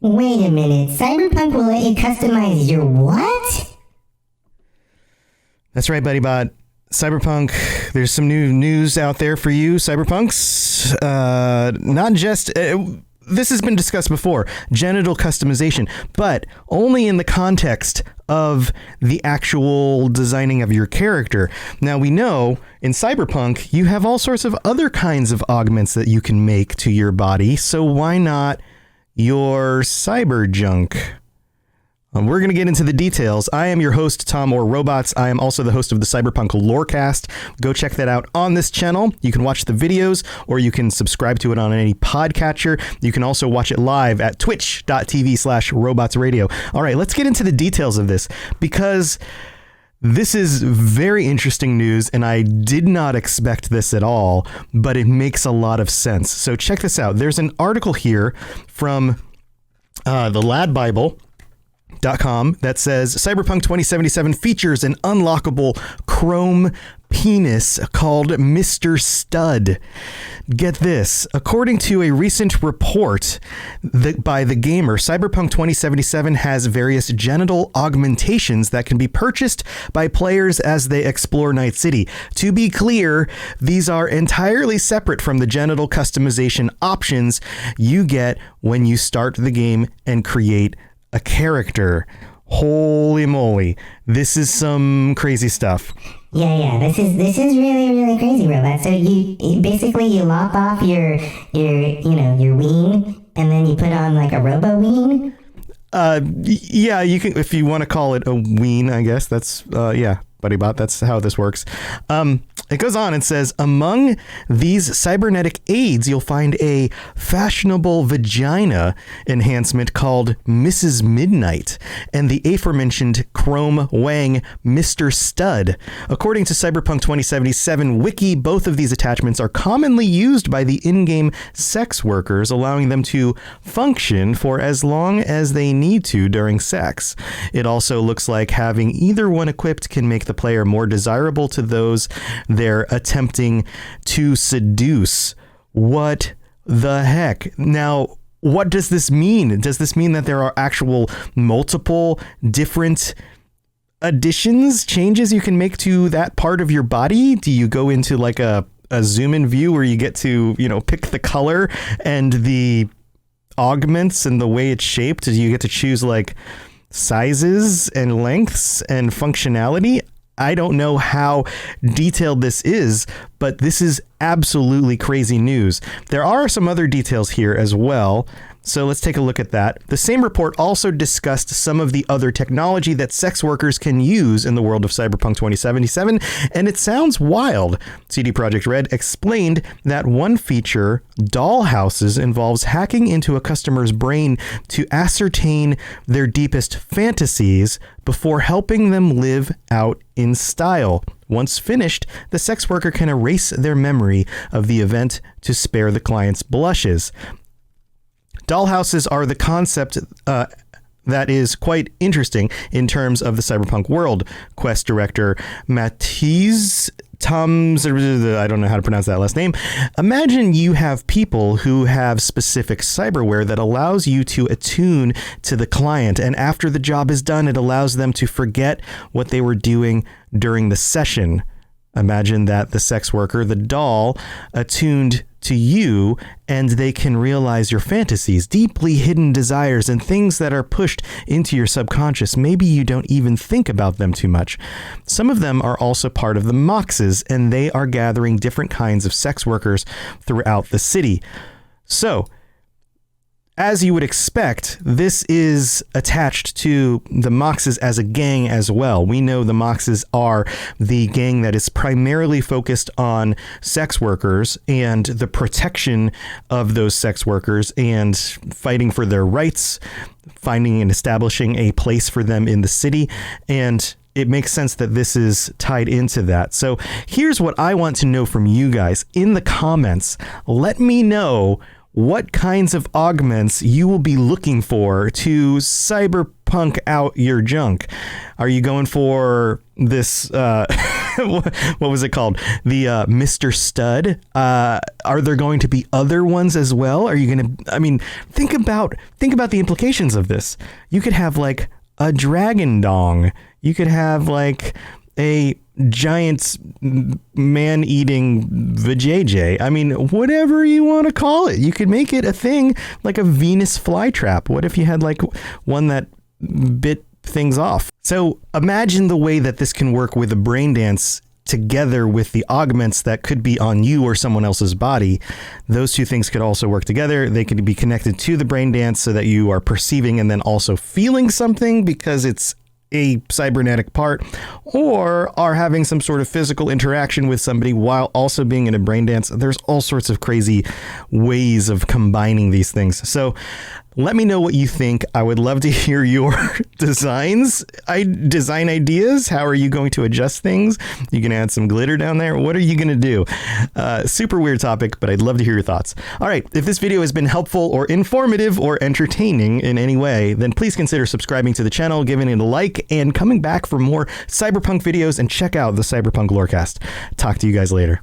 Wait a minute. Cyberpunk will let you customize your what? That's right, Buddy Bot. Cyberpunk, there's some new news out there for you, Cyberpunks. Not just... this has been discussed before, genital customization, but only in the context of the actual designing of your character. Now, we know in Cyberpunk, you have all sorts of other kinds of augments that you can make to your body, so why not your cyber junk? We're going to get into the details. I am your host, Tom or Robots. I am also the host of the Cyberpunk Lorecast. Go check that out on this channel. You can watch the videos, or you can subscribe to it on any podcatcher. You can also watch it live at twitch.tv/robotsradio. All right, let's get into the details of this, because this is very interesting news, and I did not expect this at all, but it makes a lot of sense. So check this out. There's an article here from the ladbible.com that says Cyberpunk 2077 features an unlockable chrome penis called Mr. Stud. Get this. According to a recent report by The Gamer, Cyberpunk 2077 has various genital augmentations that can be purchased by players as they explore Night City. To be clear, these are entirely separate from the genital customization options you get when you start the game and create a character. Holy moly. This is some crazy stuff. Yeah, this is really crazy, Robot. So you basically you lop off your ween, and then you put on like a robo ween? Yeah, you can, if you want to call it a ween, I guess. That's yeah, BuddyBot, that's how this works. It goes on and says, among these cybernetic aids, you'll find a fashionable vagina enhancement called Mrs. Midnight and the aforementioned Chrome Wang Mr. Stud. According to Cyberpunk 2077 Wiki, both of these attachments are commonly used by the in-game sex workers, allowing them to function for as long as they need to during sex. It also looks like having either one equipped can make the player more desirable to those they're attempting to seduce. What the heck? Now, what does this mean? Does this mean that there are actual multiple different additions, changes you can make to that part of your body? Do you go into like a zoom in view where you get to, pick the color and the augments and the way it's shaped? Do you get to choose like sizes and lengths and functionality? I don't know how detailed this is, but this is absolutely crazy news. There are some other details here as well, so let's take a look at that. The same report also discussed some of the other technology that sex workers can use in the world of Cyberpunk 2077, and it sounds wild. CD Projekt Red explained that one feature, Dollhouses, involves hacking into a customer's brain to ascertain their deepest fantasies before helping them live out in style. Once finished, the sex worker can erase their memory of the event to spare the client's blushes. Dollhouses are the concept that is quite interesting in terms of the cyberpunk world. Quest director Matisse Tums, I don't know how to pronounce that last name. Imagine you have people who have specific cyberware that allows you to attune to the client, and after the job is done, it allows them to forget what they were doing during the session. Imagine that the sex worker, the doll, attuned to you, and they can realize your fantasies, deeply hidden desires, and things that are pushed into your subconscious. Maybe you don't even think about them too much. Some of them are also part of the Moxes, and they are gathering different kinds of sex workers throughout the city. So, as you would expect, this is attached to the Moxes as a gang as well. We know the Moxes are the gang that is primarily focused on sex workers and the protection of those sex workers and fighting for their rights, finding and establishing a place for them in the city. And it makes sense that this is tied into that. So here's what I want to know from you guys in the comments. Let me know what kinds of augments you will be looking for to Cyberpunk cyberpunk out your junk? Are you going for this, what was it called? The Mr. Stud? Are there going to be other ones as well? Are you going to, I mean, think about the implications of this. You could have like a dragon dong. You could have like a giant man-eating vajayjay. I mean, whatever you want to call it. You could make it a thing like a Venus flytrap. What if you had like one that bit things off? So imagine the way that this can work with a brain dance together with the augments that could be on you or someone else's body. Those two things could also work together. They could be connected to the brain dance so that you are perceiving and then also feeling something because it's a cybernetic part, or are having some sort of physical interaction with somebody while also being in a brain dance. There's all sorts of crazy ways of combining these things. So let me know what you think. I would love to hear your design ideas. How are you going to adjust things? You can add some glitter down there. What are you going to do? Super weird topic, but I'd love to hear your thoughts. All right. If this video has been helpful or informative or entertaining in any way, then please consider subscribing to the channel, giving it a like, and coming back for more Cyberpunk videos, and check out the Cyberpunk Lorecast. Talk to you guys later.